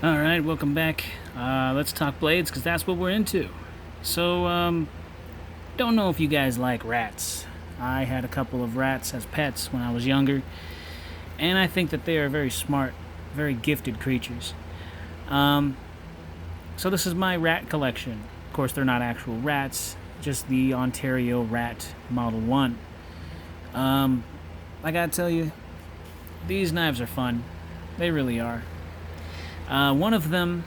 Alright, welcome back. Let's talk blades, because that's what we're into. So, don't know if you guys like rats. I had a couple of rats as pets when I was younger, and I think that they are very smart, very gifted creatures. Um, so this is my rat collection. Of course, they're not actual rats, just the Ontario Rat Model 1. Um, I gotta tell you, these knives are fun. They really are. One of them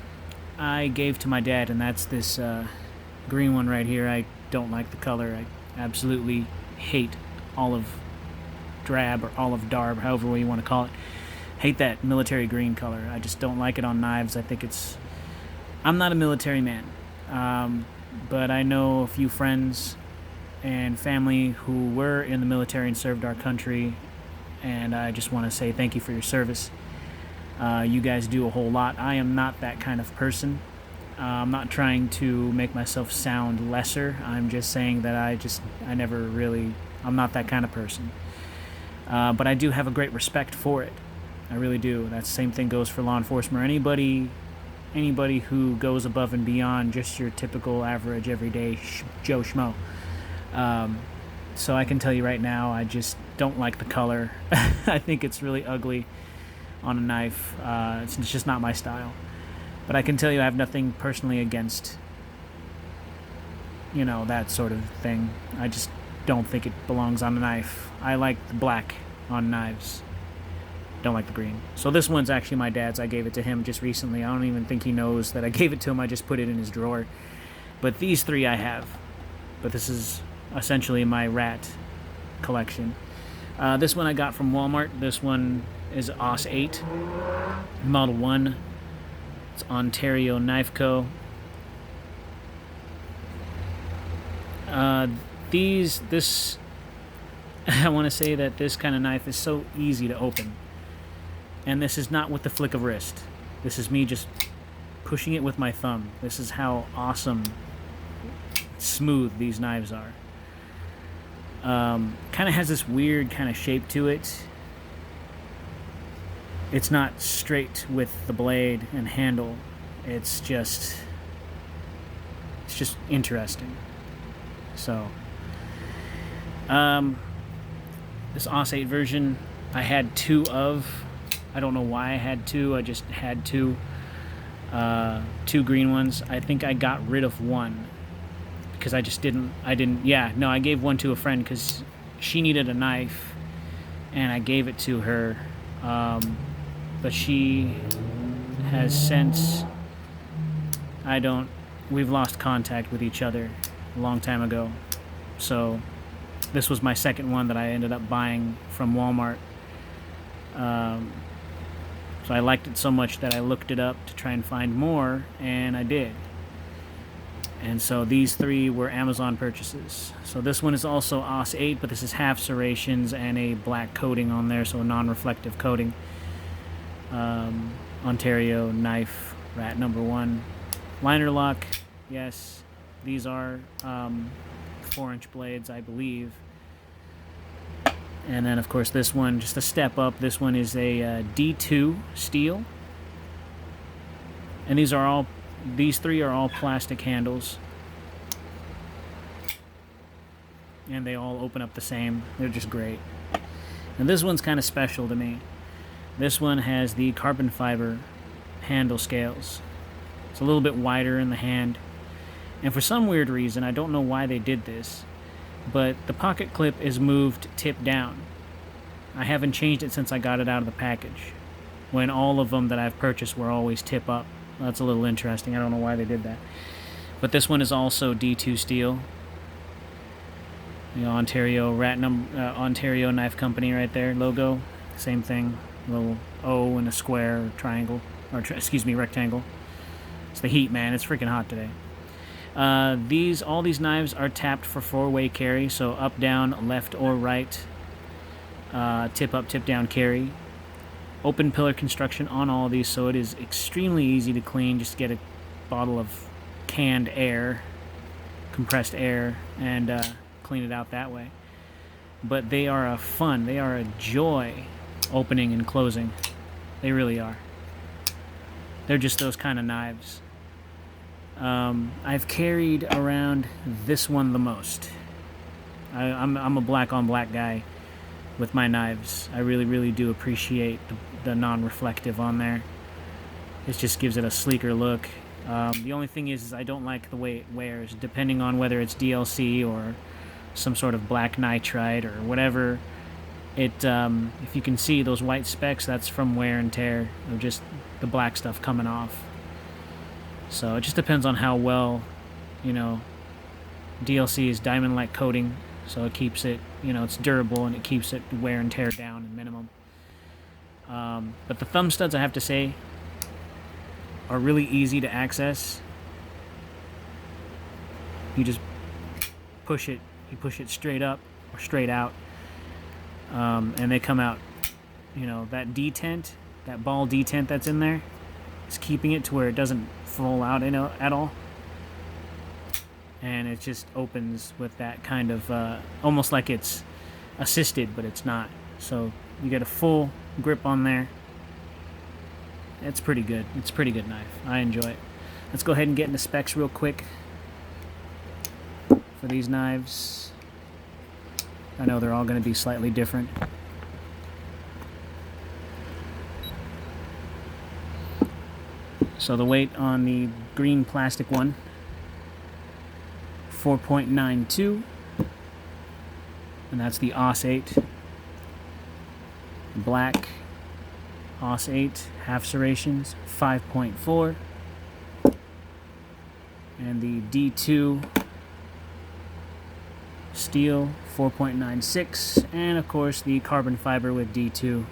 I gave to my dad, and that's this green one right here. I don't like the color. I absolutely hate olive drab or olive darb, however you want to call it. Hate that military green color. I just don't like it on knives. I think it's. I'm not a military man, but I know a few friends and family who were in the military and served our country, and I just want to say thank you for your service. You guys do a whole lot. I am not that kind of person. I'm not trying to make myself sound lesser. I'm just saying that I never really, I'm not that kind of person. But I do have a great respect for it. I really do. That same thing goes for law enforcement or anybody who goes above and beyond just your typical average everyday Joe Schmo. So I can tell you right now, I just don't like the color. I think it's really ugly on a knife. It's just not my style. But I can tell you I have nothing personally against, that sort of thing. I just don't think it belongs on a knife. I like the black on knives. Don't like the green. So this one's actually my dad's. I gave it to him just recently. I don't even think he knows that I gave it to him. I just put it in his drawer. But these three I have. But this is essentially my rat collection. This one I got from Walmart. This one is OS 8 Model 1. It's Ontario Knife Co. This I want to say that this kind of knife is so easy to open, and this is not with the flick of wrist. This is me just pushing it with my thumb. This is how awesome, smooth these knives are. Kind of has this weird kind of shape to it. It's not straight with the blade and handle. It's just interesting. So, this OS 8 version, I had two of. I don't know why I had two. I just had two. Two green ones. I think I got rid of one because I didn't. Yeah, no, I gave one to a friend because she needed a knife, and I gave it to her. But she has since, we've lost contact with each other a long time ago. So this was my second one that I ended up buying from Walmart. So I liked it so much that I looked it up to try and find more, and I did. And so these three were Amazon purchases. So this one is also OS 8, but this is half serrations and a black coating on there, so a non-reflective coating. Ontario Knife Rat number 1. Liner lock, yes. These are 4-inch blades, I believe. And then, of course, this one, just a step up. This one is a D2 steel. And these three are all plastic handles. And they all open up the same. They're just great. And this one's kind of special to me. This one has the carbon fiber handle scales. It's a little bit wider in the hand. And for some weird reason, I don't know why they did this, but the pocket clip is moved tip down. I haven't changed it since I got it out of the package, when all of them that I've purchased were always tip up. That's a little interesting. I don't know why they did that. But this one is also D2 steel. The Ontario Ontario Knife Company right there, logo. Same thing. A little O and a square or triangle, or rectangle. It's the heat, man. It's freaking hot today. All these knives are tapped for 4-way carry, so up, down, left, or right. Tip up, tip down carry. Open pillar construction on all of these, so it is extremely easy to clean. Just get a bottle of canned air, compressed air, and clean it out that way. But they are they are a joy opening and closing. They really are. they're just those kind of knives. I've carried around this one the most. I'm a black on black guy with my knives. I really do appreciate the non-reflective on there. It just gives it a sleeker look. The only thing is I don't like the way it wears, depending on whether it's DLC or some sort of black nitride or whatever. If you can see those white specks, that's from wear and tear of just the black stuff coming off. So it just depends on how well, DLC is diamond-like coating, so it keeps it, it's durable and it keeps it wear and tear down at minimum. But the thumb studs, I have to say, are really easy to access. You just push it straight up or straight out, and they come out. That detent, that ball detent that's in there, is keeping it to where it doesn't fall out at all, and it just opens with that kind of almost like it's assisted, but it's not. So you get a full grip on there. It's pretty good. It's a pretty good knife. I enjoy it. Let's go ahead and get into specs real quick for these knives. I know they're all going to be slightly different. So the weight on the green plastic one, 4.92, and that's the AUS 8. Black AUS 8 half serrations, 5.4, and the D2 steel, 4.96, and of course the carbon fiber with D2,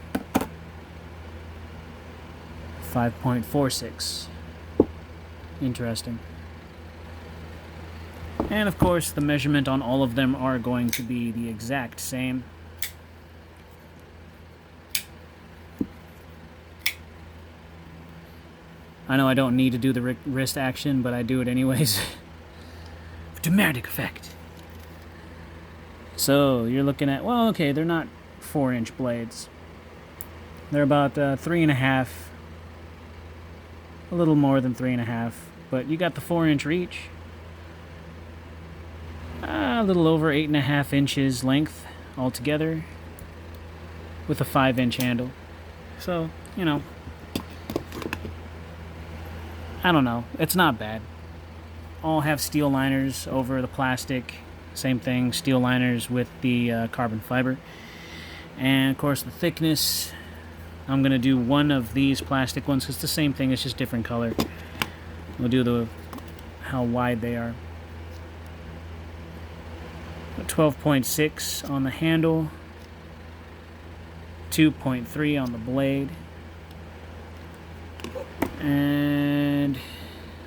5.46. Interesting. And of course the measurement on all of them are going to be the exact same. I know I don't need to do the wrist action, but I do it anyways. Dramatic effect. So you're looking at, well, okay, they're not 4-inch blades. They're about 3.5, a little more than 3.5, but you got the 4-inch reach. A little over 8.5 inches length altogether, with a 5-inch handle. So, I don't know. It's not bad. All have steel liners over the plastic. Same thing, steel liners with the carbon fiber. And of course the thickness, I'm going to do one of these plastic ones because it's the same thing, it's just different color. We'll do how wide they are. 12.6 on the handle, 2.3 on the blade. And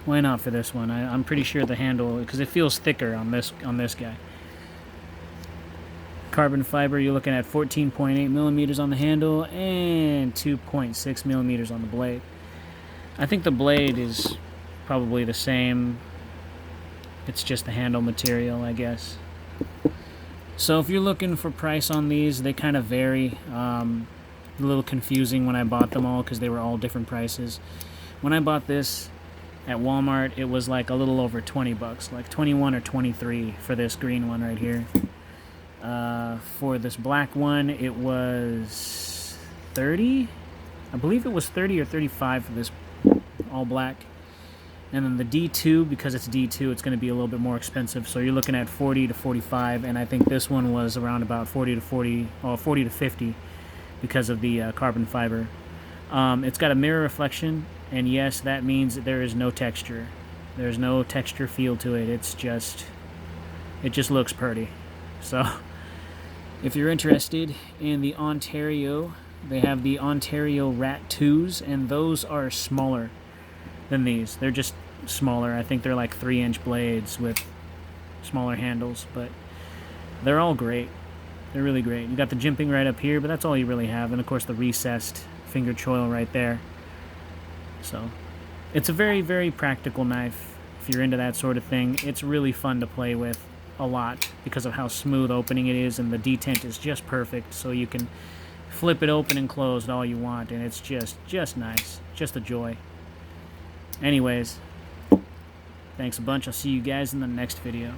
why not for this one? I'm pretty sure the handle, because it feels thicker on this guy. Carbon fiber, you're looking at 14.8 millimeters on the handle and 2.6 millimeters on the blade. I think the blade is probably the same. It's just the handle material, I guess. So if you're looking for price on these, they kind of vary. A little confusing when I bought them all because they were all different prices. When I bought this at Walmart, it was like a little over 20 bucks, like 21 or 23 for this green one right here. For this black one, it was 30. I believe it was 30 or 35 for this all black. And then the D2, because it's D2, it's going to be a little bit more expensive. So you're looking at 40 to 45, and I think this one was around about 40 to 50 because of the carbon fiber. It's got a mirror reflection, and yes, that means that there is no texture. There's no texture feel to it. It just looks pretty. So if you're interested in the Ontario, they have the Ontario Rat 2s, and those are smaller than these. They're just smaller. I think they're like 3-inch blades with smaller handles, but they're all great. They're really great. You got the jimping right up here, but that's all you really have, and of course the recessed finger choil right there. So it's a very, very practical knife if you're into that sort of thing. It's really fun to play with a lot because of how smooth opening it is, and the detent is just perfect, so you can flip it open and closed all you want, and it's just nice. Just a joy. Anyways, thanks a bunch. I'll see you guys in the next video.